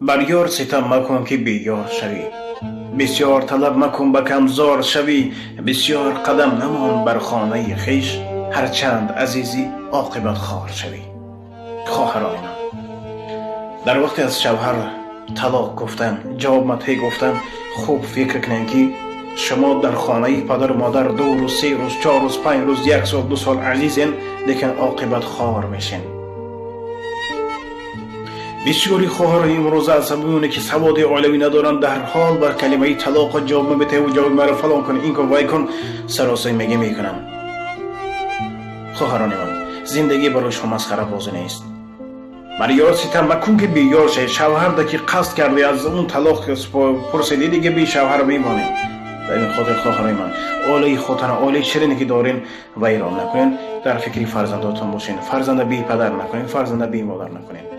بر یار ستم مکن که بیار شوی، بسیار طلب مکن به کمزار شوی، بسیار قدم نمان بر خانه خویش، هرچند عزیزی عاقبت خوار شوی. خواهران من، در وقتی از شوهر طلاق گفتن، جواب مطلع گفتن، خوب فکر کنین که شما در خانه پدر و مادر 2 روز 3 روز 4 روز 5 روز 1 سال 2 سال عزیزین، لیکن عاقبت خوار میشین. بسیاری خواهران امروز عصبیونه که سواد علوی ندارن، در حال بر کلمه طلاق جواب میده و جواب مرا فلان کن این کن وای کن سراسر میکنن. خواهران من، زندگی برای شما مسخره بازی نیست. برای یار ستم مکن که بیار شه. شوهر ده که قصد کرده از اون طلاق پرسیدی دیگه بی شوهر میمانه. در این خاطر خواهران من، اولی خودتان اولی شیرینی که دارین ویران نکنین، در فکری فرزنداتون باشین. فرزند بی پدر نکنین، فرزند بی مادر نکنین.